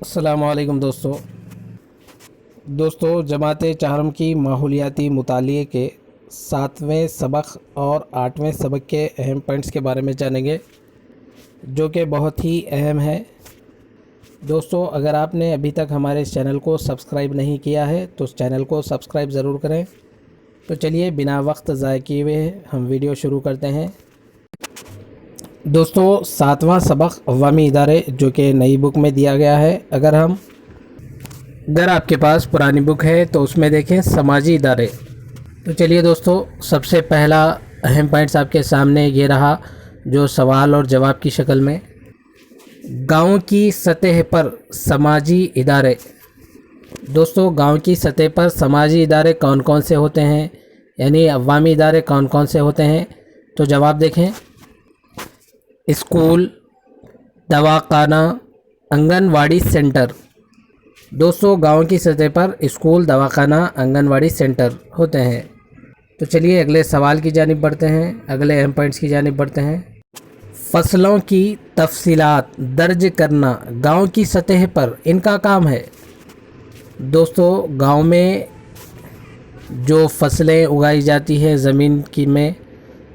السلام علیکم دوستو جماعت چہارم کی ماحولیاتی مطالعے کے 7ویں سبق اور 8ویں سبق کے اہم پوائنٹس کے بارے میں جانیں گے، جو کہ بہت ہی اہم ہے۔ دوستو اگر آپ نے ابھی تک ہمارے اس چینل کو سبسکرائب نہیں کیا ہے تو اس چینل کو سبسکرائب ضرور کریں۔ تو چلیے بنا وقت ضائع کیے ہوئے ہم ویڈیو شروع کرتے ہیں۔ دوستو 7واں سبق عوامی ادارے، جو کہ نئی بک میں دیا گیا ہے۔ اگر آپ کے پاس پرانی بک ہے تو اس میں دیکھیں سماجی ادارے۔ تو چلیے دوستو، سب سے پہلا اہم پوائنٹس آپ کے سامنے یہ رہا، جو سوال اور جواب کی شکل میں: گاؤں کی سطح پر سماجی ادارے۔ دوستو گاؤں کی سطح پر سماجی ادارے کون کون سے ہوتے ہیں، یعنی عوامی ادارے کون کون سے ہوتے ہیں؟ تو جواب دیکھیں: اسکول، دواخانہ، آنگن واڑی سینٹر۔ دوستو گاؤں کی سطح پر اسکول، دواخانہ، آنگن واڑی سینٹر ہوتے ہیں۔ تو چلیے اگلے سوال کی جانب بڑھتے ہیں، اگلے اہم پوائنٹس کی جانب بڑھتے ہیں۔ فصلوں کی تفصیلات درج کرنا گاؤں کی سطح پر ان کا کام ہے۔ دوستو گاؤں میں جو فصلیں اگائی جاتی ہے زمین کی میں،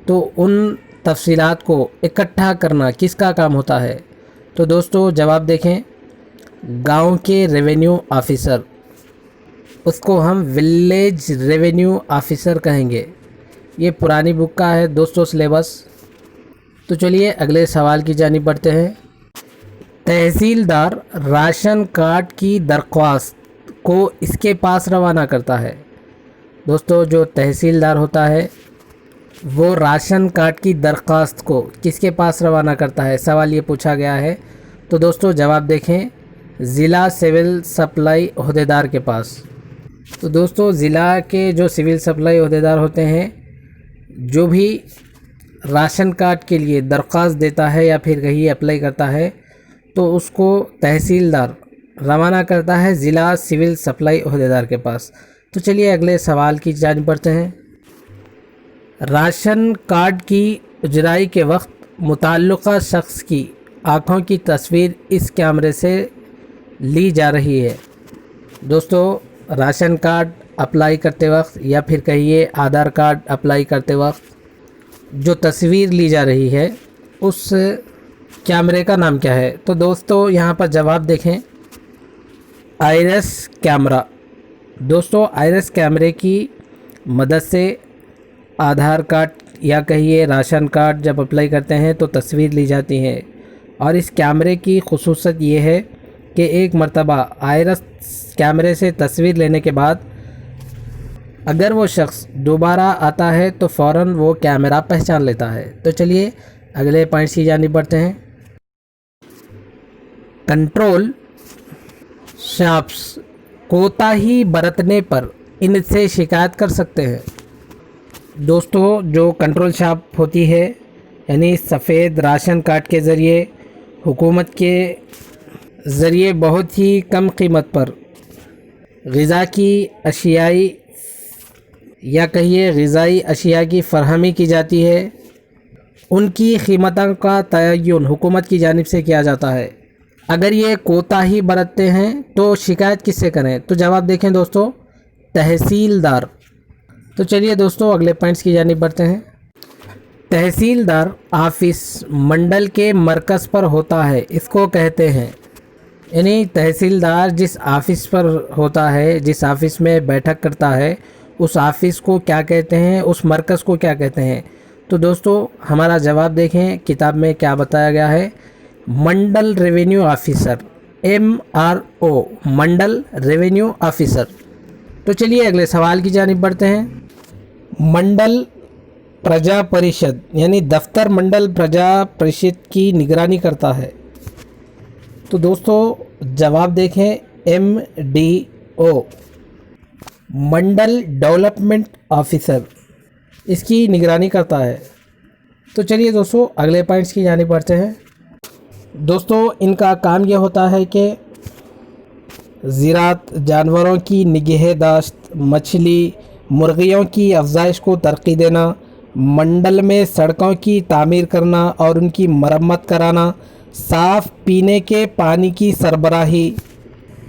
تو ان تفصیلات کو اکٹھا کرنا کس کا کام ہوتا ہے؟ تو دوستو جواب دیکھیں: گاؤں کے ریونیو آفیسر، اس کو ہم ولیج ریونیو آفیسر کہیں گے۔ یہ پرانی بک کا ہے دوستو سلیبس۔ تو چلیے اگلے سوال کی جانب بڑھتے ہیں۔ تحصیلدار راشن کارڈ کی درخواست کو اس کے پاس روانہ کرتا ہے۔ دوستو جو تحصیلدار ہوتا ہے وہ راشن کارڈ کی درخواست کو کس کے پاس روانہ کرتا ہے؟ سوال یہ پوچھا گیا ہے۔ تو دوستو جواب دیکھیں: ضلع سول سپلائی عہدیدار کے پاس۔ تو دوستو ضلع کے جو سول سپلائی عہدیدار ہوتے ہیں، جو بھی راشن کارڈ کے لیے درخواست دیتا ہے یا پھر کہیں اپلائی کرتا ہے، تو اس کو تحصیلدار روانہ کرتا ہے ضلع سول سپلائی عہدیدار کے پاس۔ تو چلیے اگلے سوال کی جانب بڑھتے ہیں۔ راشن کارڈ کی اجرائی کے وقت متعلقہ شخص کی آنکھوں کی تصویر اس کیمرے سے لی جا رہی ہے۔ دوستو راشن کارڈ اپلائی کرتے وقت یا پھر کہیے آدھار کارڈ اپلائی کرتے وقت جو تصویر لی جا رہی ہے، اس کیمرے کا نام کیا ہے؟ تو دوستو یہاں پر جواب دیکھیں: آئیرس کیمرہ۔ دوستو آئیرس کیمرے کی مدد سے آدھار کارڈ یا کہیے راشن کارڈ جب اپلائی کرتے ہیں تو تصویر لی جاتی ہے، اور اس کیمرے کی خصوصیت یہ ہے کہ ایک مرتبہ آئیرس کیمرے سے تصویر لینے کے بعد اگر وہ شخص دوبارہ آتا ہے تو فوراً وہ کیمرہ پہچان لیتا ہے۔ تو چلیے اگلے پوائنٹس کی جانب بڑھتے ہیں۔ کنٹرول شاپس کوتاہی برتنے پر ان سے شکایت کر سکتے ہیں۔ دوستو جو کنٹرول شاپ ہوتی ہے، یعنی سفید راشن کارڈ کے ذریعے حکومت کے ذریعے بہت ہی کم قیمت پر غذا کی اشیائی یا کہیے غذائی اشیاء کی فراہمی کی جاتی ہے، ان کی قیمتوں کا تعین حکومت کی جانب سے کیا جاتا ہے۔ اگر یہ کوتاہی برتتے ہیں تو شکایت کس سے کریں؟ تو جواب دیکھیں دوستو: تحصیلدار۔ تو چلیے دوستو اگلے پوائنٹس کی جانب بڑھتے ہیں۔ تحصیلدار آفس منڈل کے مرکز پر ہوتا ہے، اس کو کہتے ہیں، یعنی تحصیلدار جس آفس پر ہوتا ہے، جس آفس میں بیٹھک کرتا ہے، اس آفس کو کیا کہتے ہیں، اس مرکز کو کیا کہتے ہیں؟ تو دوستو ہمارا جواب دیکھیں کتاب میں کیا بتایا گیا ہے: منڈل ریونیو آفیسر، MRO، منڈل ریونیو آفیسر۔ تو چلیے اگلے سوال کی جانب بڑھتے ہیں۔ منڈل پرجا پریشد، یعنی دفتر منڈل پرجا پریشد کی نگرانی کرتا ہے۔ تو دوستو جواب دیکھیں: MDO، منڈل ڈیولپمنٹ آفیسر، اس کی نگرانی کرتا ہے۔ تو چلیے دوستو اگلے پوائنٹس کی جانب بڑھتے ہیں۔ دوستو ان کا کام یہ ہوتا ہے کہ زراعت، جانوروں کی نگہداشت، مچھلی، مرغیوں کی افزائش کو ترقی دینا، منڈل میں سڑکوں کی تعمیر کرنا اور ان کی مرمت کرانا، صاف پینے کے پانی کی سربراہی،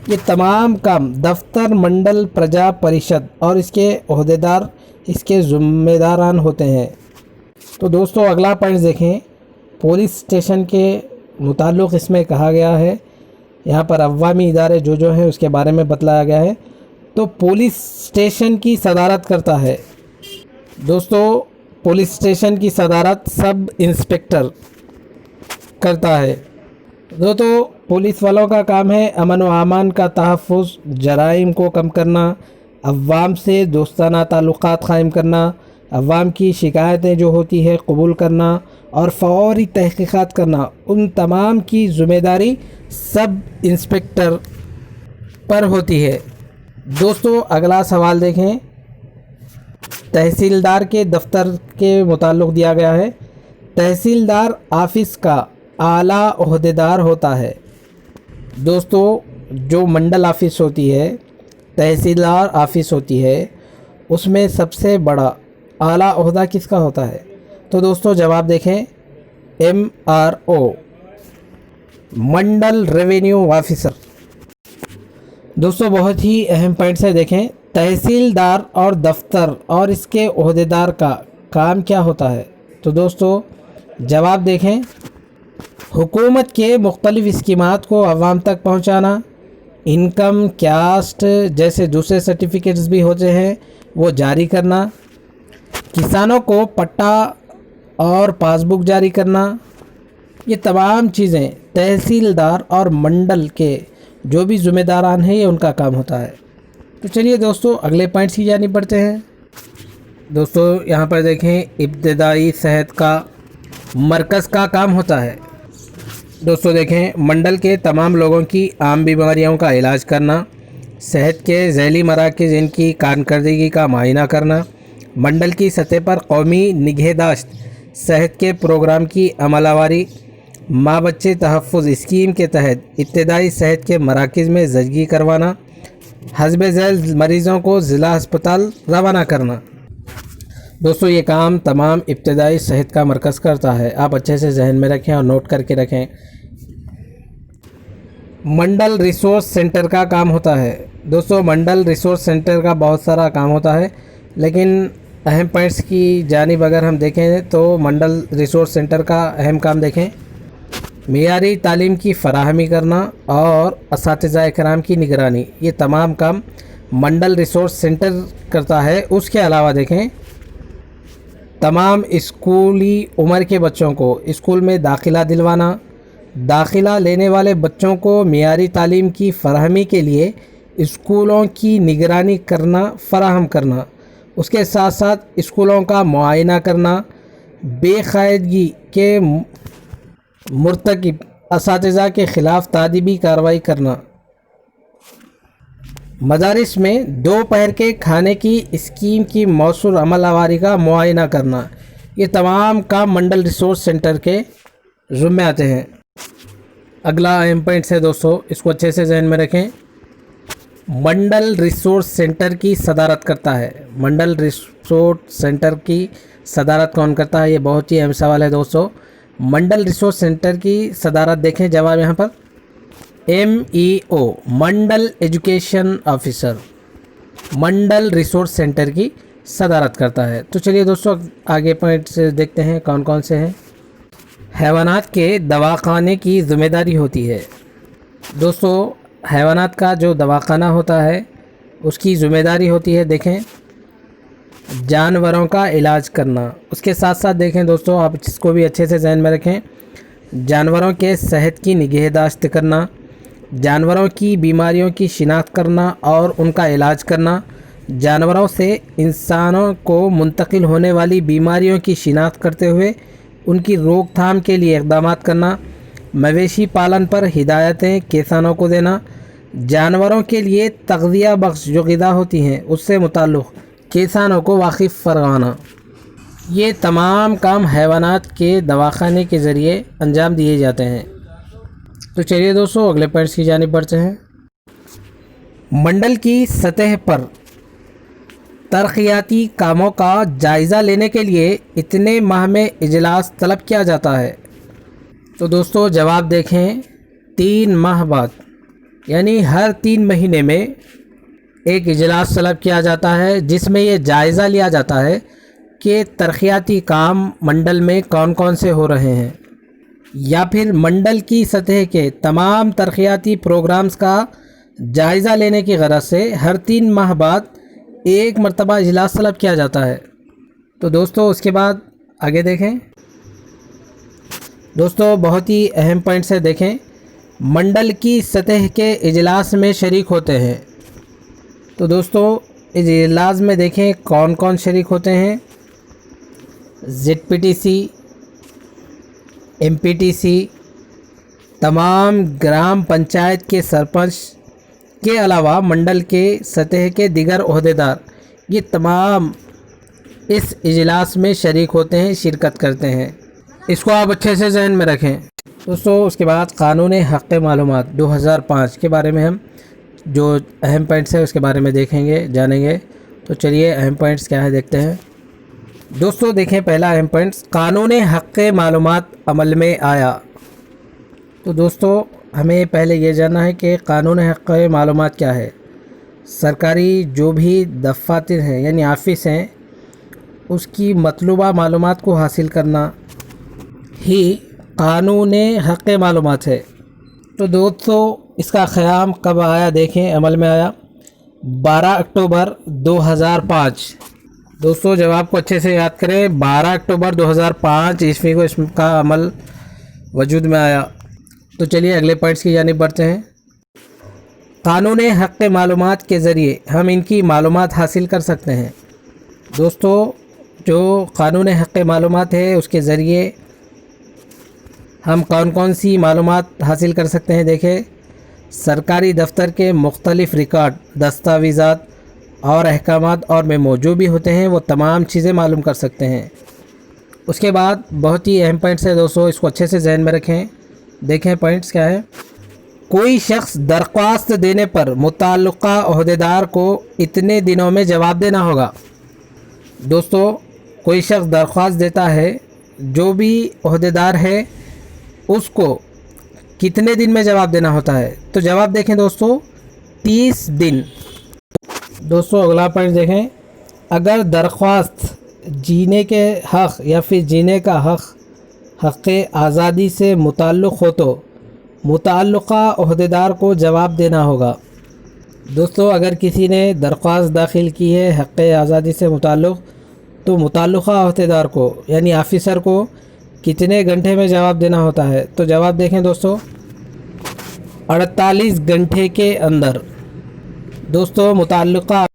یہ تمام کام دفتر منڈل پرجا پریشد اور اس کے عہدیدار اس کے ذمہ داران ہوتے ہیں۔ تو دوستو اگلا پوائنٹ دیکھیں، پولیس اسٹیشن کے متعلق اس میں کہا گیا ہے، یہاں پر عوامی ادارے جو ہیں اس کے بارے میں بتلایا گیا ہے۔ تو پولیس اسٹیشن کی صدارت کرتا ہے دوستو، پولیس اسٹیشن کی صدارت سب انسپکٹر کرتا ہے۔ دوستو پولیس والوں کا کام ہے امن و امان کا تحفظ، جرائم کو کم کرنا، عوام سے دوستانہ تعلقات قائم کرنا، عوام کی شکایتیں جو ہوتی ہے قبول کرنا اور فوری تحقیقات کرنا، ان تمام کی ذمہ داری سب انسپکٹر پر ہوتی ہے۔ دوستو اگلا سوال دیکھیں، تحصیلدار کے دفتر کے متعلق دیا گیا ہے۔ تحصیلدار آفس کا اعلیٰ عہدیدار ہوتا ہے۔ دوستو جو منڈل آفس ہوتی ہے، تحصیلدار آفس ہوتی ہے، اس میں سب سے بڑا اعلیٰ عہدہ کس کا ہوتا ہے؟ تو دوستو جواب دیکھیں، MRO منڈل ریونیو آفیسر۔ دوستو بہت ہی اہم پوائنٹس ہے، دیکھیں تحصیلدار اور دفتر اور اس کے عہدیدار کا کام کیا ہوتا ہے؟ تو دوستو جواب دیکھیں، حکومت کے مختلف اسکیمات کو عوام تک پہنچانا، انکم کاسٹ جیسے دوسرے سرٹیفکیٹس بھی ہوتے ہیں وہ جاری کرنا، کسانوں کو پٹا اور پاس بک جاری کرنا، یہ تمام چیزیں تحصیلدار اور منڈل کے جو بھی ذمہ داران ہیں یہ ان کا کام ہوتا ہے۔ تو چلیے دوستو اگلے پوائنٹس کی جانب بڑھتے ہیں۔ دوستو یہاں پر دیکھیں، ابتدائی صحت کا مرکز کا کام ہوتا ہے۔ دوستو دیکھیں، منڈل کے تمام لوگوں کی عام بیماریوں کا علاج کرنا، صحت کے ذیلی مراکز ان کی کارکردگی کا معائنہ کرنا، منڈل کی سطح پر قومی نگہداشت صحت کے پروگرام کی عمل آوری، ماں بچے تحفظ اسکیم کے تحت ابتدائی صحت کے مراکز میں زچگی کروانا، حسب ذیل مریضوں کو ضلع ہسپتال روانہ کرنا۔ دوستو یہ کام تمام ابتدائی صحت کا مرکز کرتا ہے، آپ اچھے سے ذہن میں رکھیں اور نوٹ کر کے رکھیں۔ منڈل ریسورس سینٹر کا کام ہوتا ہے۔ دوستو منڈل ریسورس سینٹر کا بہت سارا کام ہوتا ہے، لیکن اہم پوائنٹس کی جانب اگر ہم دیکھیں تو منڈل ریسورس سینٹر کا اہم کام دیکھیں، معیاری تعلیم کی فراہمی کرنا اور اساتذہ کرام کی نگرانی، یہ تمام کام منڈل ریسورس سینٹر کرتا ہے۔ اس کے علاوہ دیکھیں، تمام اسکولی عمر کے بچوں کو اسکول میں داخلہ دلوانا، داخلہ لینے والے بچوں کو معیاری تعلیم کی فراہمی کے لیے اسکولوں کی نگرانی کرنا فراہم کرنا، اس کے ساتھ ساتھ اسکولوں کا معائنہ کرنا، بے قاعدگی کے مرتکب اساتذہ کے خلاف تادیبی کارروائی کرنا، مدارس میں دوپہر کے کھانے کی اسکیم کی موثر عمل آوری کا معائنہ کرنا، یہ تمام کام منڈل ریسورس سینٹر کے ذمہ آتے ہیں۔ اگلا اہم پوائنٹس ہے دوستو، اس کو اچھے سے ذہن میں رکھیں، منڈل ریسورس سینٹر کی صدارت کرتا ہے۔ منڈل ریسورس سینٹر کی صدارت کون کرتا ہے؟ یہ بہت ہی اہم سوال ہے دوستو۔ منڈل ریسورس سینٹر کی صدارت دیکھیں، جواب یہاں پر MEO منڈل ایجوکیشن آفیسر منڈل ریسورس سینٹر کی صدارت کرتا ہے۔ تو چلیے دوستو آگے پوائنٹس دیکھتے ہیں کون کون سے ہیں۔ حیوانات کے دواخانے کی ذمہ داری ہوتی ہے۔ دوستو حیوانات کا جو دواخانہ ہوتا ہے اس کی ذمہ داری ہوتی ہے، دیکھیں جانوروں کا علاج کرنا، اس کے ساتھ ساتھ دیکھیں دوستو، آپ اس کو بھی اچھے سے ذہن میں رکھیں، جانوروں کے صحت کی نگہداشت کرنا، جانوروں کی بیماریوں کی شناخت کرنا اور ان کا علاج کرنا، جانوروں سے انسانوں کو منتقل ہونے والی بیماریوں کی شناخت کرتے ہوئے ان کی روک تھام کے لیے اقدامات کرنا، مویشی پالن پر ہدایتیں کسانوں کو دینا، جانوروں کے لیے تغذیہ بخش جو غذا ہوتی ہیں اس سے متعلق کسانوں کو واقف فرمانا، یہ تمام کام حیوانات کے دواخانے کے ذریعے انجام دیے جاتے ہیں۔ تو چلیے دوستو اگلے پوائنٹس کی جانب بڑھتے ہیں۔ منڈل کی سطح پر ترقیاتی کاموں کا جائزہ لینے کے لیے اتنے ماہ میں اجلاس طلب کیا جاتا ہے؟ تو دوستو جواب دیکھیں، 3 ماہ بعد یعنی ہر 3 مہینے میں ایک اجلاس طلب کیا جاتا ہے جس میں یہ جائزہ لیا جاتا ہے کہ ترقیاتی کام منڈل میں کون کون سے ہو رہے ہیں، یا پھر منڈل کی سطح کے تمام ترقیاتی پروگرامز کا جائزہ لینے کی غرض سے ہر 3 ماہ بعد ایک مرتبہ اجلاس طلب کیا جاتا ہے۔ تو دوستو اس کے بعد آگے دیکھیں۔ دوستو بہت ہی اہم پوائنٹس ہے، دیکھیں منڈل کی سطح کے اجلاس میں شریک ہوتے ہیں۔ تو دوستو اس اجلاس میں دیکھیں کون کون شریک ہوتے ہیں۔ ZPTC، MPTC، تمام گرام پنچایت کے سرپنچ کے علاوہ منڈل کے سطح کے دیگر عہدیدار، یہ تمام اس اجلاس میں شریک ہوتے ہیں، شرکت کرتے ہیں۔ اس کو آپ اچھے سے ذہن میں رکھیں۔ دوستو اس کے بعد قانون حق معلومات 2005 کے بارے میں ہم جو اہم پوائنٹس ہیں اس کے بارے میں دیکھیں گے، جانیں گے۔ تو چلیے اہم پوائنٹس کیا ہے دیکھتے ہیں۔ دوستو دیکھیں پہلا اہم پوائنٹس، قانون حق معلومات عمل میں آیا۔ تو دوستو ہمیں پہلے یہ جاننا ہے کہ قانون حق معلومات کیا ہے۔ سرکاری جو بھی دفاتر ہیں یعنی آفس ہیں، اس کی مطلوبہ معلومات کو حاصل کرنا ہی قانون حق معلومات ہے۔ تو دوستو اس کا قیام کب آیا دیکھیں، عمل میں آیا 12 اکتوبر 2005۔ دوستو جواب کو اچھے سے یاد کریں، 12 اکتوبر 2005 عیسوی کو اس کا عمل وجود میں آیا۔ تو چلیے اگلے پوائنٹس کی جانب بڑھتے ہیں۔ قانون حق معلومات کے ذریعے ہم ان کی معلومات حاصل کر سکتے ہیں۔ دوستو جو قانون حق معلومات ہے اس کے ذریعے ہم کون کون سی معلومات حاصل کر سکتے ہیں دیکھیں، سرکاری دفتر کے مختلف ریکارڈ، دستاویزات اور احکامات اور میمو جو بھی ہوتے ہیں وہ تمام چیزیں معلوم کر سکتے ہیں۔ اس کے بعد بہت ہی اہم پوائنٹس ہے دوستو، اس کو اچھے سے ذہن میں رکھیں۔ دیکھیں پوائنٹس کیا ہے۔ کوئی شخص درخواست دینے پر متعلقہ عہدیدار کو اتنے دنوں میں جواب دینا ہوگا۔ دوستو کوئی شخص درخواست دیتا ہے، جو بھی عہدیدار ہے اس کو کتنے دن میں جواب دینا ہوتا ہے؟ تو جواب دیکھیں دوستو 30 دن۔ دوستو اگلا پوائنٹ دیکھیں، اگر درخواست جینے کے حق یا پھر جینے کا حق آزادی سے متعلق ہو تو متعلقہ عہدیدار کو جواب دینا ہوگا۔ دوستو اگر کسی نے درخواست داخل کی ہے حق آزادی سے متعلق، تو متعلقہ عہدیدار کو یعنی آفیسر کو کتنے گھنٹے میں جواب دینا ہوتا ہے؟ تو جواب دیکھیں دوستو 48 گھنٹے کے اندر۔ دوستو متعلقہ